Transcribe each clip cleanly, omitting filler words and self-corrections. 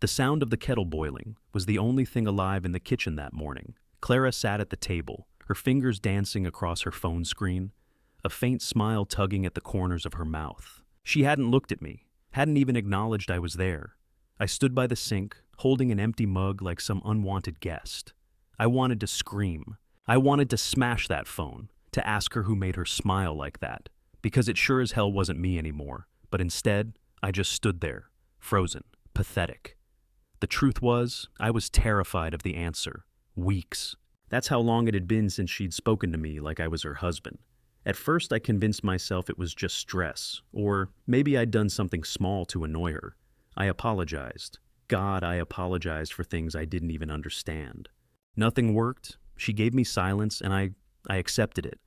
The sound of the kettle boiling was the only thing alive in the kitchen that morning. Clara sat at the table, her fingers dancing across her phone screen, a faint smile tugging at the corners of her mouth. She hadn't looked at me, hadn't even acknowledged I was there. I stood by the sink, holding an empty mug like some unwanted guest. I wanted to scream. I wanted to smash that phone, to ask her who made her smile like that, because it sure as hell wasn't me anymore. But instead, I just stood there, frozen, pathetic. The truth was, I was terrified of the answer. Weeks. That's how long it had been since she'd spoken to me like I was her husband. At first, I convinced myself it was just stress, or maybe I'd done something small to annoy her. I apologized. God, I apologized for things I didn't even understand. Nothing worked. She gave me silence, and I accepted it.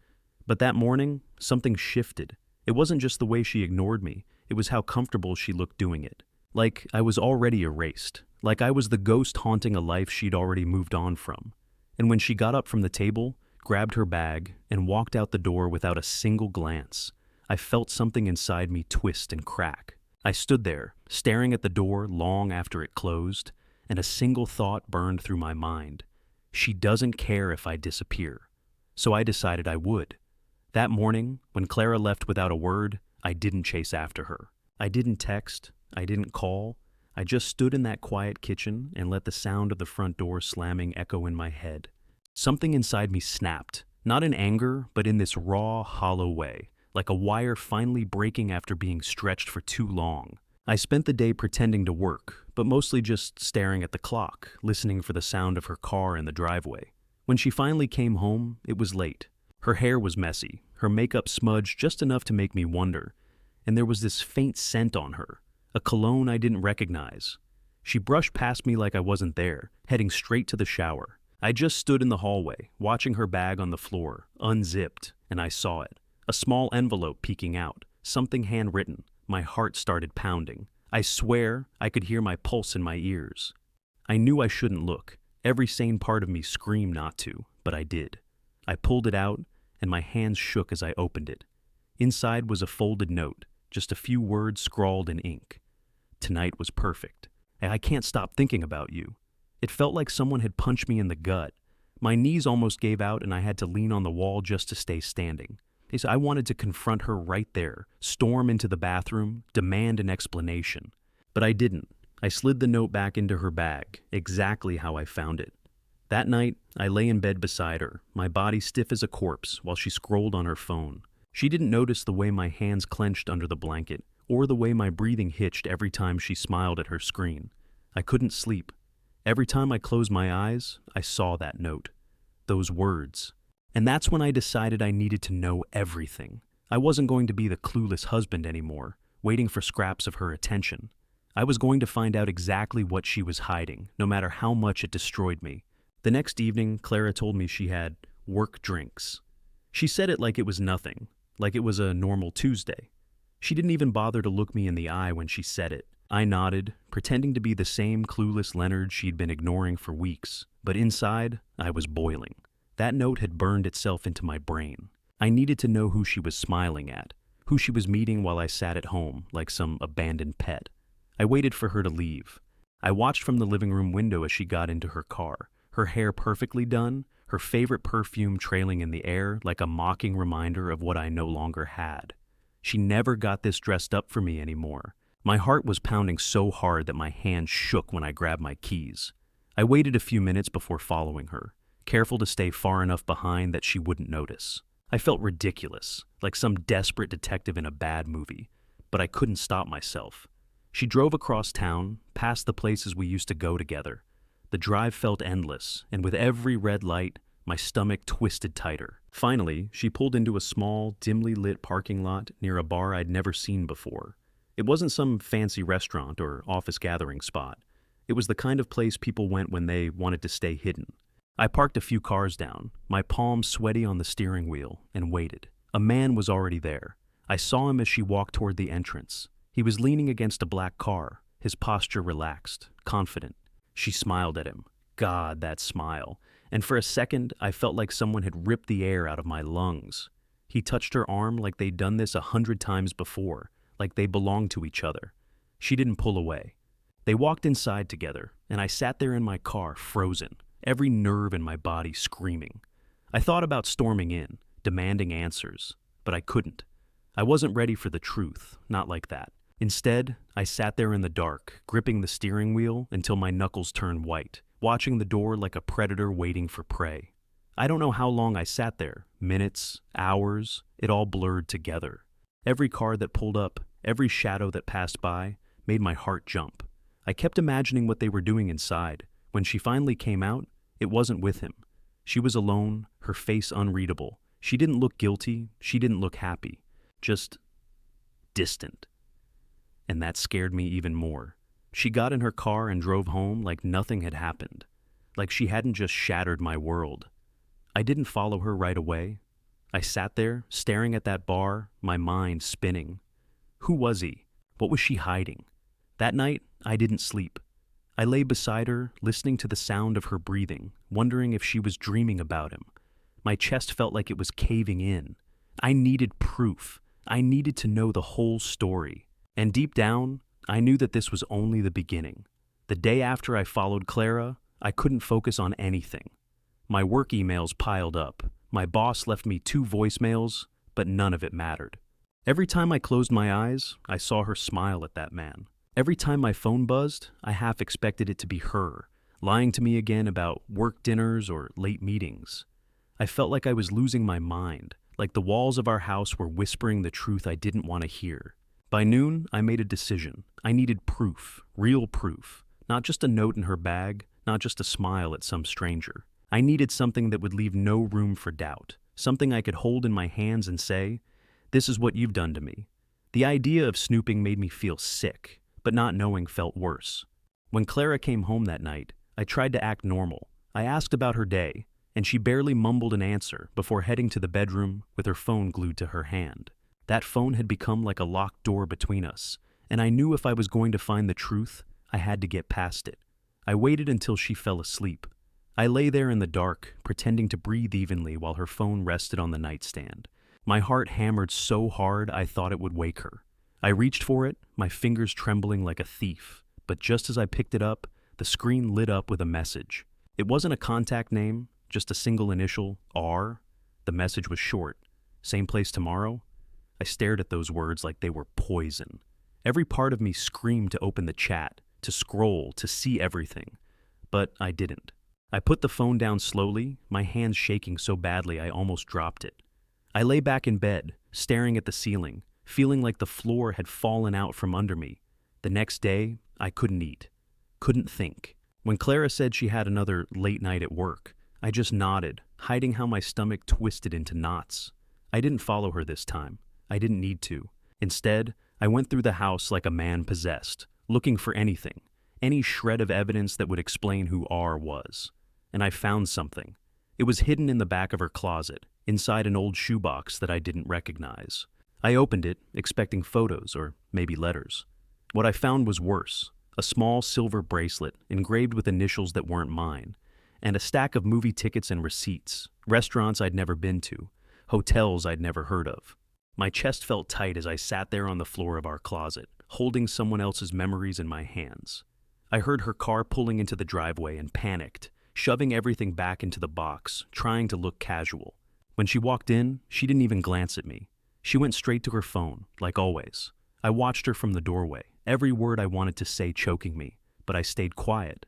But that morning, something shifted. It wasn't just the way she ignored me. It was how comfortable she looked doing it. Like I was already erased. Like I was the ghost haunting a life she'd already moved on from. And when she got up from the table, grabbed her bag, and walked out the door without a single glance, I felt something inside me twist and crack. I stood there, staring at the door long after it closed, and a single thought burned through my mind. She doesn't care if I disappear. So I decided I would. That morning, when Clara left without a word, I didn't chase after her. I didn't text. I didn't call. I just stood in that quiet kitchen and let the sound of the front door slamming echo in my head. Something inside me snapped, not in anger, but in this raw, hollow way, like a wire finally breaking after being stretched for too long. I spent the day pretending to work, but mostly just staring at the clock, listening for the sound of her car in the driveway. When she finally came home, it was late. Her hair was messy, her makeup smudged just enough to make me wonder, and there was this faint scent on her, a cologne I didn't recognize. She brushed past me like I wasn't there, heading straight to the shower. I just stood in the hallway, watching her bag on the floor, unzipped, and I saw it. A small envelope peeking out, something handwritten. My heart started pounding. I swear I could hear my pulse in my ears. I knew I shouldn't look. Every sane part of me screamed not to, but I did. I pulled it out, and my hands shook as I opened it. Inside was a folded note, just a few words scrawled in ink. Tonight was perfect. I can't stop thinking about you. It felt like someone had punched me in the gut. My knees almost gave out, and I had to lean on the wall just to stay standing. I wanted to confront her right there, storm into the bathroom, demand an explanation. But I didn't. I slid the note back into her bag, exactly how I found it. That night, I lay in bed beside her, my body stiff as a corpse, while she scrolled on her phone. She didn't notice the way my hands clenched under the blanket, or the way my breathing hitched every time she smiled at her screen. I couldn't sleep. Every time I closed my eyes, I saw that note. Those words. And that's when I decided I needed to know everything. I wasn't going to be the clueless husband anymore, waiting for scraps of her attention. I was going to find out exactly what she was hiding, no matter how much it destroyed me. The next evening, Clara told me she had work drinks. She said it like it was nothing, like it was a normal Tuesday. She didn't even bother to look me in the eye when she said it. I nodded, pretending to be the same clueless Leonard she'd been ignoring for weeks. But inside, I was boiling. That note had burned itself into my brain. I needed to know who she was smiling at, who she was meeting while I sat at home like some abandoned pet. I waited for her to leave. I watched from the living room window as she got into her car, her hair perfectly done, her favorite perfume trailing in the air like a mocking reminder of what I no longer had. She never got this dressed up for me anymore. My heart was pounding so hard that my hands shook when I grabbed my keys. I waited a few minutes before following her, careful to stay far enough behind that she wouldn't notice. I felt ridiculous, like some desperate detective in a bad movie, but I couldn't stop myself. She drove across town, past the places we used to go together. The drive felt endless, and with every red light, my stomach twisted tighter. Finally, she pulled into a small, dimly lit parking lot near a bar I'd never seen before. It wasn't some fancy restaurant or office gathering spot. It was the kind of place people went when they wanted to stay hidden. I parked a few cars down, my palms sweaty on the steering wheel, and waited. A man was already there. I saw him as she walked toward the entrance. He was leaning against a black car, his posture relaxed, confident. She smiled at him. God, that smile. And for a second, I felt like someone had ripped the air out of my lungs. He touched her arm like they'd done this 100 times before, like they belonged to each other. She didn't pull away. They walked inside together, and I sat there in my car, frozen, every nerve in my body screaming. I thought about storming in, demanding answers, but I couldn't. I wasn't ready for the truth, not like that. Instead, I sat there in the dark, gripping the steering wheel until my knuckles turned white, watching the door like a predator waiting for prey. I don't know how long I sat there, minutes, hours, it all blurred together. Every car that pulled up, every shadow that passed by, made my heart jump. I kept imagining what they were doing inside. When she finally came out, it wasn't with him. She was alone, her face unreadable. She didn't look guilty, she didn't look happy. Just distant. And that scared me even more. She got in her car and drove home like nothing had happened. Like she hadn't just shattered my world. I didn't follow her right away. I sat there, staring at that bar, my mind spinning. Who was he? What was she hiding? That night, I didn't sleep. I lay beside her, listening to the sound of her breathing, wondering if she was dreaming about him. My chest felt like it was caving in. I needed proof. I needed to know the whole story. And deep down, I knew that this was only the beginning. The day after I followed Clara, I couldn't focus on anything. My work emails piled up. My boss left me 2 voicemails, but none of it mattered. Every time I closed my eyes, I saw her smile at that man. Every time my phone buzzed, I half expected it to be her, lying to me again about work dinners or late meetings. I felt like I was losing my mind, like the walls of our house were whispering the truth I didn't want to hear. By noon, I made a decision. I needed proof, real proof, not just a note in her bag, not just a smile at some stranger. I needed something that would leave no room for doubt, something I could hold in my hands and say, "This is what you've done to me." The idea of snooping made me feel sick, but not knowing felt worse. When Clara came home that night, I tried to act normal. I asked about her day, and she barely mumbled an answer before heading to the bedroom with her phone glued to her hand. That phone had become like a locked door between us, and I knew if I was going to find the truth, I had to get past it. I waited until she fell asleep. I lay there in the dark, pretending to breathe evenly while her phone rested on the nightstand. My heart hammered so hard I thought it would wake her. I reached for it, my fingers trembling like a thief, but just as I picked it up, the screen lit up with a message. It wasn't a contact name, just a single initial, R. The message was short. "Same place tomorrow?" I stared at those words like they were poison. Every part of me screamed to open the chat, to scroll, to see everything. But I didn't. I put the phone down slowly, my hands shaking so badly I almost dropped it. I lay back in bed, staring at the ceiling, feeling like the floor had fallen out from under me. The next day, I couldn't eat, couldn't think. When Clara said she had another late night at work, I just nodded, hiding how my stomach twisted into knots. I didn't follow her this time. I didn't need to. Instead, I went through the house like a man possessed, looking for anything, any shred of evidence that would explain who R was. And I found something. It was hidden in the back of her closet, inside an old shoebox that I didn't recognize. I opened it, expecting photos or maybe letters. What I found was worse. A small silver bracelet engraved with initials that weren't mine, and a stack of movie tickets and receipts, restaurants I'd never been to, hotels I'd never heard of. My chest felt tight as I sat there on the floor of our closet, holding someone else's memories in my hands. I heard her car pulling into the driveway and panicked, shoving everything back into the box, trying to look casual. When she walked in, she didn't even glance at me. She went straight to her phone, like always. I watched her from the doorway, every word I wanted to say choking me, but I stayed quiet.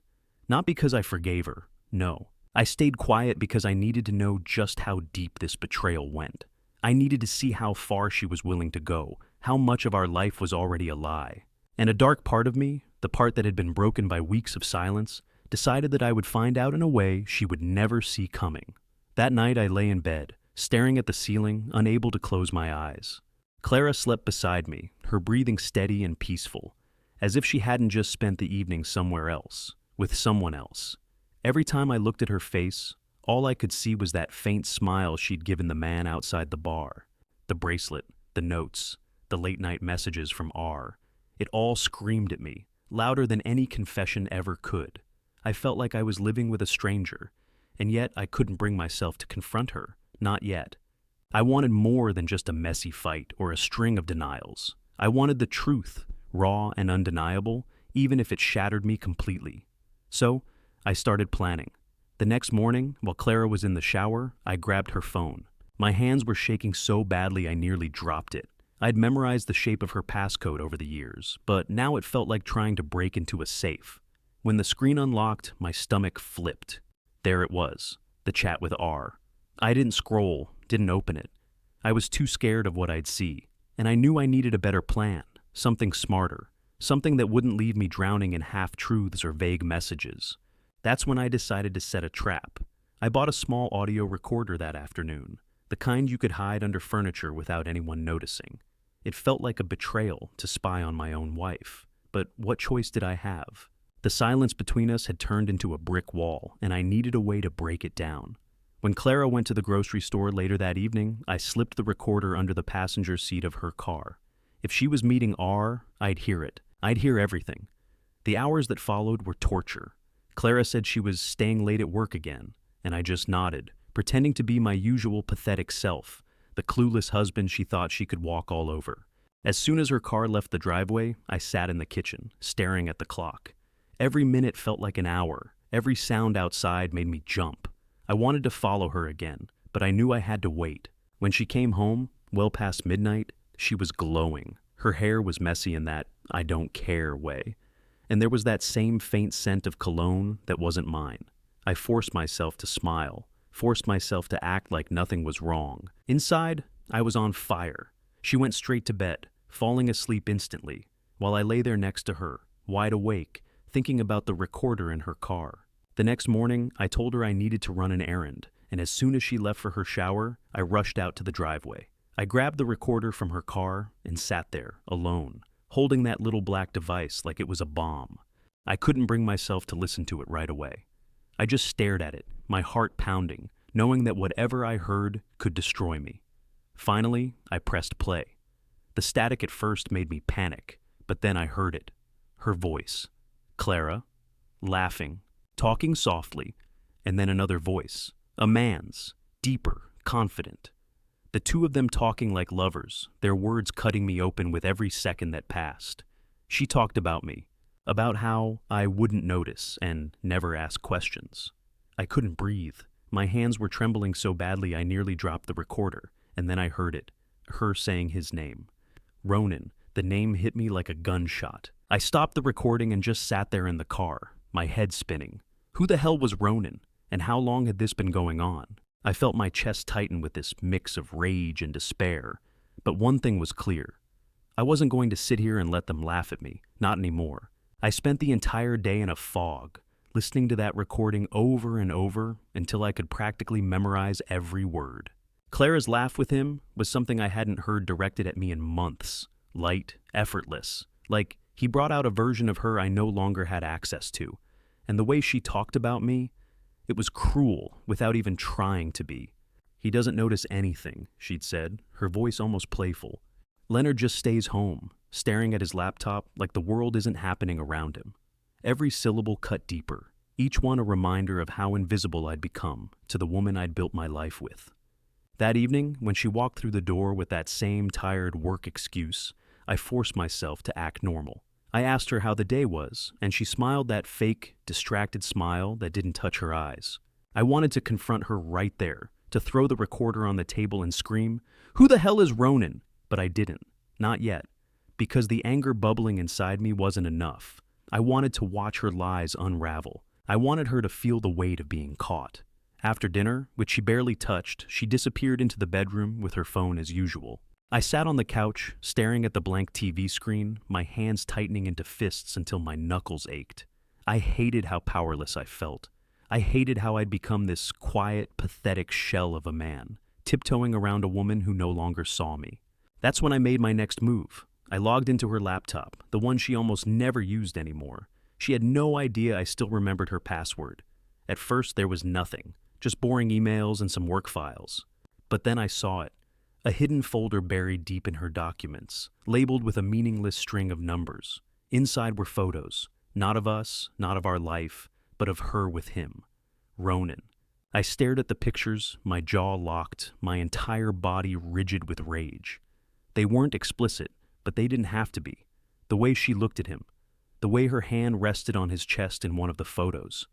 Not because I forgave her, no. I stayed quiet because I needed to know just how deep this betrayal went. I needed to see how far she was willing to go, how much of our life was already a lie. And a dark part of me, the part that had been broken by weeks of silence, decided that I would find out in a way she would never see coming. That night I lay in bed, staring at the ceiling, unable to close my eyes. Clara slept beside me, her breathing steady and peaceful, as if she hadn't just spent the evening somewhere else, with someone else. Every time I looked at her face, all I could see was that faint smile she'd given the man outside the bar. The bracelet, the notes, the late-night messages from R. It all screamed at me, louder than any confession ever could. I felt like I was living with a stranger, and yet I couldn't bring myself to confront her, not yet. I wanted more than just a messy fight or a string of denials. I wanted the truth, raw and undeniable, even if it shattered me completely. So, I started planning. The next morning, while Clara was in the shower, I grabbed her phone. My hands were shaking so badly I nearly dropped it. I'd memorized the shape of her passcode over the years, but now it felt like trying to break into a safe. When the screen unlocked, my stomach flipped. There it was, the chat with R. I didn't scroll, didn't open it. I was too scared of what I'd see, and I knew I needed a better plan, something smarter, something that wouldn't leave me drowning in half-truths or vague messages. That's when I decided to set a trap. I bought a small audio recorder that afternoon, the kind you could hide under furniture without anyone noticing. It felt like a betrayal to spy on my own wife, but what choice did I have? The silence between us had turned into a brick wall, and I needed a way to break it down. When Clara went to the grocery store later that evening, I slipped the recorder under the passenger seat of her car. If she was meeting R, I'd hear it. I'd hear everything. The hours that followed were torture. Clara said she was staying late at work again, and I just nodded, pretending to be my usual pathetic self, the clueless husband she thought she could walk all over. As soon as her car left the driveway, I sat in the kitchen, staring at the clock. Every minute felt like an hour. Every sound outside made me jump. I wanted to follow her again, but I knew I had to wait. When she came home, well past midnight, she was glowing. Her hair was messy in that I don't care way. And there was that same faint scent of cologne that wasn't mine. I forced myself to smile, forced myself to act like nothing was wrong. Inside, I was on fire. She went straight to bed, falling asleep instantly, while I lay there next to her, wide awake, thinking about the recorder in her car. The next morning, I told her I needed to run an errand, and as soon as she left for her shower, I rushed out to the driveway. I grabbed the recorder from her car and sat there, alone, holding that little black device like it was a bomb. I couldn't bring myself to listen to it right away. I just stared at it, my heart pounding, knowing that whatever I heard could destroy me. Finally, I pressed play. The static at first made me panic, but then I heard it. Her voice. Clara, laughing, talking softly, and then another voice. A man's, deeper, confident. The two of them talking like lovers, their words cutting me open with every second that passed. She talked about me, about how I wouldn't notice and never ask questions. I couldn't breathe. My hands were trembling so badly I nearly dropped the recorder, and then I heard it, her saying his name. Ronan. The name hit me like a gunshot. I stopped the recording and just sat there in the car, my head spinning. Who the hell was Ronan, and how long had this been going on? I felt my chest tighten with this mix of rage and despair, but one thing was clear. I wasn't going to sit here and let them laugh at me, not anymore. I spent the entire day in a fog, listening to that recording over and over until I could practically memorize every word. Clara's laugh with him was something I hadn't heard directed at me in months. Light, effortless, like he brought out a version of her I no longer had access to. And the way she talked about me, it was cruel without even trying to be. He doesn't notice anything, she'd said, her voice almost playful. Leonard just stays home, staring at his laptop like the world isn't happening around him. Every syllable cut deeper, each one a reminder of how invisible I'd become to the woman I'd built my life with. That evening, when she walked through the door with that same tired work excuse, I forced myself to act normal. I asked her how the day was, and she smiled that fake, distracted smile that didn't touch her eyes. I wanted to confront her right there, to throw the recorder on the table and scream, "Who the hell is Ronan?" But I didn't. Not yet. Because the anger bubbling inside me wasn't enough. I wanted to watch her lies unravel. I wanted her to feel the weight of being caught. After dinner, which she barely touched, she disappeared into the bedroom with her phone as usual. I sat on the couch, staring at the blank TV screen, my hands tightening into fists until my knuckles ached. I hated how powerless I felt. I hated how I'd become this quiet, pathetic shell of a man, tiptoeing around a woman who no longer saw me. That's when I made my next move. I logged into her laptop, the one she almost never used anymore. She had no idea I still remembered her password. At first, there was nothing, just boring emails and some work files. But then I saw it. A hidden folder buried deep in her documents, labeled with a meaningless string of numbers. Inside were photos, not of us, not of our life, but of her with him, Ronan. I stared at the pictures, my jaw locked, my entire body rigid with rage. They weren't explicit, but they didn't have to be. The way she looked at him, the way her hand rested on his chest in one of the photos.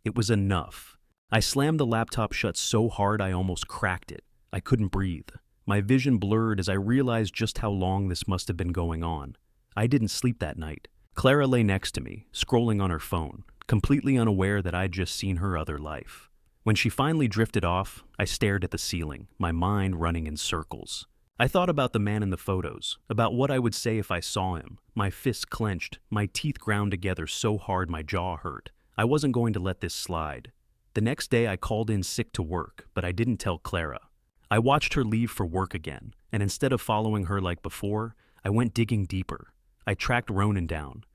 It was enough. I slammed the laptop shut so hard I almost cracked it. I couldn't breathe. My vision blurred as I realized just how long this must have been going on. I didn't sleep that night. Clara lay next to me, scrolling on her phone, completely unaware that I'd just seen her other life. When she finally drifted off, I stared at the ceiling, my mind running in circles. I thought about the man in the photos, about what I would say if I saw him, my fists clenched, my teeth ground together so hard my jaw hurt. I wasn't going to let this slide. The next day I called in sick to work, but I didn't tell Clara. I watched her leave for work again, and instead of following her like before, I went digging deeper. I tracked Ronan down.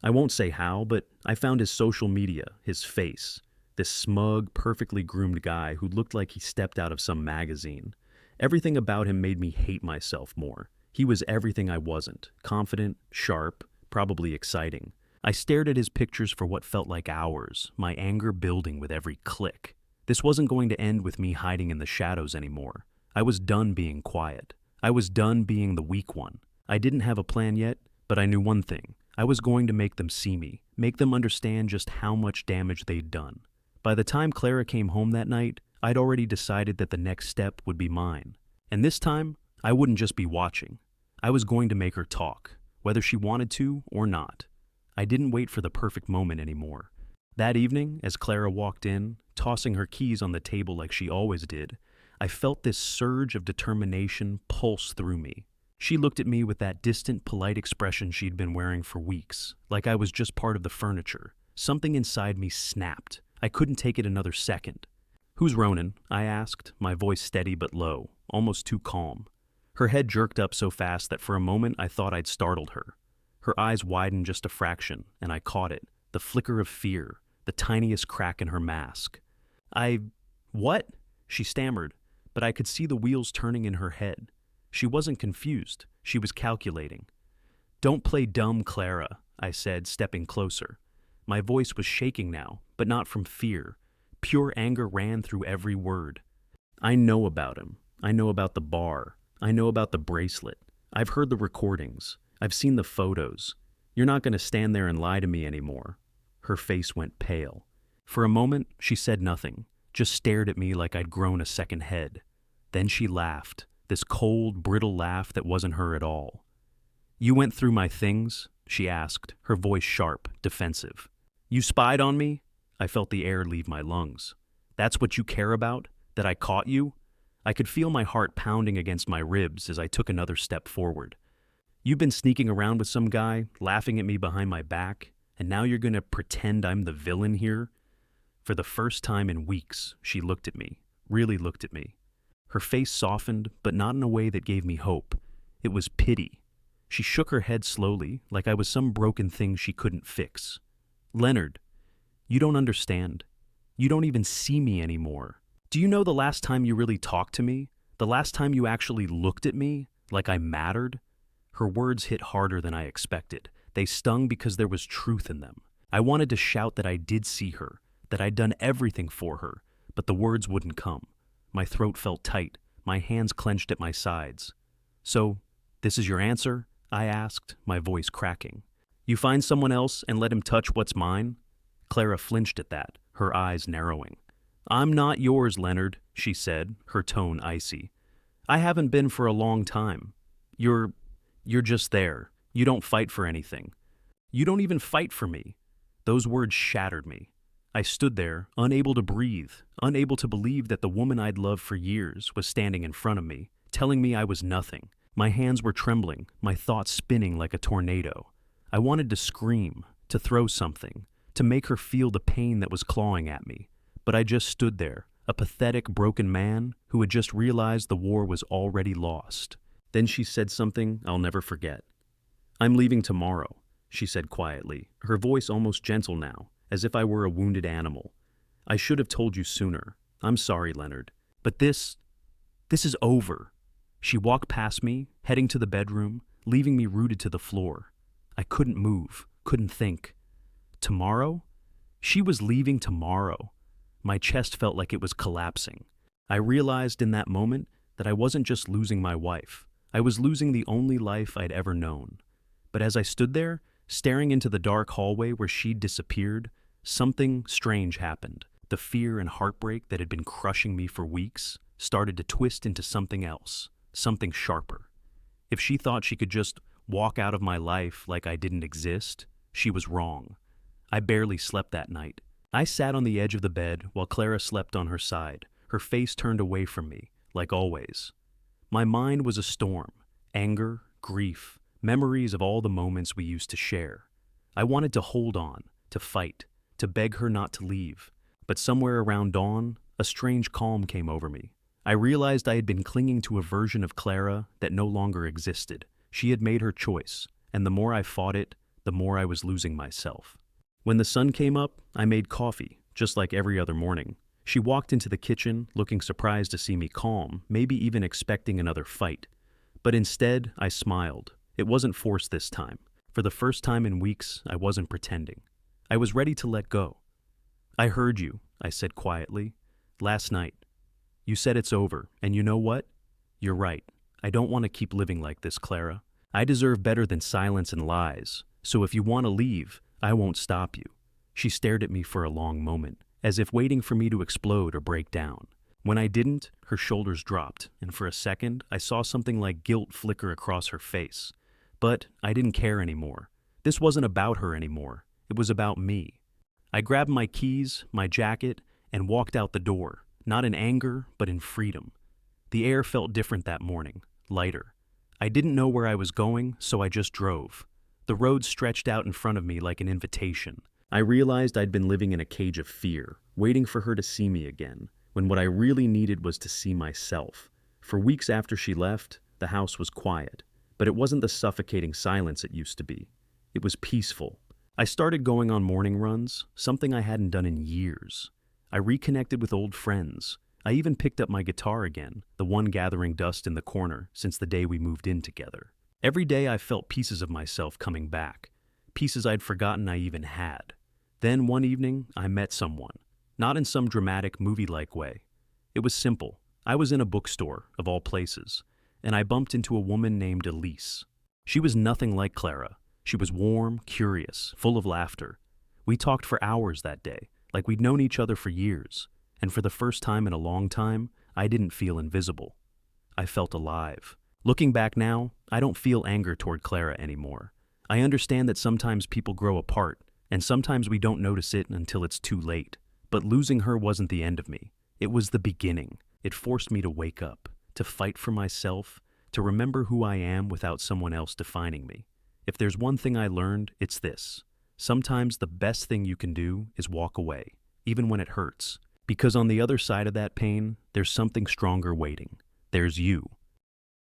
I won't say how, but I found his social media, his face. This smug, perfectly groomed guy who looked like he stepped out of some magazine. Everything about him made me hate myself more. He was everything I wasn't. Confident, sharp, probably exciting. I stared at his pictures for what felt like hours, my anger building with every click. This wasn't going to end with me hiding in the shadows anymore. I was done being quiet. I was done being the weak one. I didn't have a plan yet, but I knew one thing. I was going to make them see me, make them understand just how much damage they'd done. By the time Clara came home that night, I'd already decided that the next step would be mine. And this time, I wouldn't just be watching. I was going to make her talk, whether she wanted to or not. I didn't wait for the perfect moment anymore. That evening, as Clara walked in, tossing her keys on the table like she always did, I felt this surge of determination pulse through me. She looked at me with that distant, polite expression she'd been wearing for weeks, like I was just part of the furniture. Something inside me snapped. I couldn't take it another second. "Who's Ronan?" I asked, my voice steady but low, almost too calm. Her head jerked up so fast that for a moment I thought I'd startled her. Her eyes widened just a fraction, and I caught it, the flicker of fear, the tiniest crack in her mask. What?" she stammered, but I could see the wheels turning in her head. She wasn't confused, she was calculating. "Don't play dumb, Clara," I said, stepping closer. My voice was shaking now, but not from fear. Pure anger ran through every word. "I know about him. I know about the bar. I know about the bracelet. I've heard the recordings. I've seen the photos. You're not going to stand there and lie to me anymore." Her face went pale. For a moment, she said nothing, just stared at me like I'd grown a second head. Then she laughed, this cold, brittle laugh that wasn't her at all. "You went through my things?" she asked, her voice sharp, defensive. "You spied on me?" I felt the air leave my lungs. "That's what you care about? That I caught you?" I could feel my heart pounding against my ribs as I took another step forward. "You've been sneaking around with some guy, laughing at me behind my back, and now you're going to pretend I'm the villain here?" For the first time in weeks, she looked at me, really looked at me. Her face softened, but not in a way that gave me hope. It was pity. She shook her head slowly, like I was some broken thing she couldn't fix. "Leonard, you don't understand. You don't even see me anymore. Do you know the last time you really talked to me? The last time you actually looked at me, like I mattered?" Her words hit harder than I expected. They stung because there was truth in them. I wanted to shout that I did see her, that I'd done everything for her, but the words wouldn't come. My throat felt tight, my hands clenched at my sides. "So, this is your answer?" I asked, my voice cracking. "You find someone else and let him touch what's mine?" Clara flinched at that, her eyes narrowing. "I'm not yours, Leonard," she said, her tone icy. "I haven't been for a long time. You're just there. You don't fight for anything. You don't even fight for me." Those words shattered me. I stood there, unable to breathe, unable to believe that the woman I'd loved for years was standing in front of me, telling me I was nothing. My hands were trembling, my thoughts spinning like a tornado. I wanted to scream, to throw something, to make her feel the pain that was clawing at me. But I just stood there, a pathetic, broken man who had just realized the war was already lost. Then she said something I'll never forget. "I'm leaving tomorrow," she said quietly, her voice almost gentle now, as if I were a wounded animal. "I should have told you sooner. I'm sorry, Leonard. But this is over." She walked past me, heading to the bedroom, leaving me rooted to the floor. I couldn't move, couldn't think. Tomorrow? She was leaving tomorrow. My chest felt like it was collapsing. I realized in that moment that I wasn't just losing my wife. I was losing the only life I'd ever known. But as I stood there, Staring into the dark hallway where she'd disappeared, something strange happened. The fear and heartbreak that had been crushing me for weeks started to twist into something else, something sharper. If she thought she could just walk out of my life like I didn't exist, she was wrong. I barely slept that night. I sat on the edge of the bed while Clara slept on her side, her face turned away from me, like always. My mind was a storm, anger, grief, memories of all the moments we used to share. I wanted to hold on, to fight, to beg her not to leave. But somewhere around dawn, a strange calm came over me. I realized I had been clinging to a version of Clara that no longer existed. She had made her choice, and the more I fought it, the more I was losing myself. When the sun came up, I made coffee, just like every other morning. She walked into the kitchen, looking surprised to see me calm, maybe even expecting another fight. But instead, I smiled. It wasn't forced this time. For the first time in weeks, I wasn't pretending. I was ready to let go. "I heard you," I said quietly. "Last night. You said it's over, and you know what? You're right. I don't want to keep living like this, Clara. I deserve better than silence and lies, so if you want to leave, I won't stop you." She stared at me for a long moment, as if waiting for me to explode or break down. When I didn't, her shoulders dropped, and for a second, I saw something like guilt flicker across her face. But I didn't care anymore. This wasn't about her anymore. It was about me. I grabbed my keys, my jacket, and walked out the door, not in anger, but in freedom. The air felt different that morning, lighter. I didn't know where I was going, so I just drove. The road stretched out in front of me like an invitation. I realized I'd been living in a cage of fear, waiting for her to see me again, when what I really needed was to see myself. For weeks after she left, the house was quiet, but it wasn't the suffocating silence it used to be. It was peaceful. I started going on morning runs, something I hadn't done in years. I reconnected with old friends. I even picked up my guitar again, the one gathering dust in the corner since the day we moved in together. Every day I felt pieces of myself coming back, pieces I'd forgotten I even had. Then one evening, I met someone, not in some dramatic movie-like way. It was simple. I was in a bookstore, of all places, and I bumped into a woman named Elise. She was nothing like Clara. She was warm, curious, full of laughter. We talked for hours that day, like we'd known each other for years, and for the first time in a long time, I didn't feel invisible. I felt alive. Looking back now, I don't feel anger toward Clara anymore. I understand that sometimes people grow apart, and sometimes we don't notice it until it's too late. But losing her wasn't the end of me. It was the beginning. It forced me to wake up, to fight for myself, to remember who I am without someone else defining me. If there's one thing I learned, it's this. Sometimes the best thing you can do is walk away, even when it hurts. Because on the other side of that pain, there's something stronger waiting. There's you.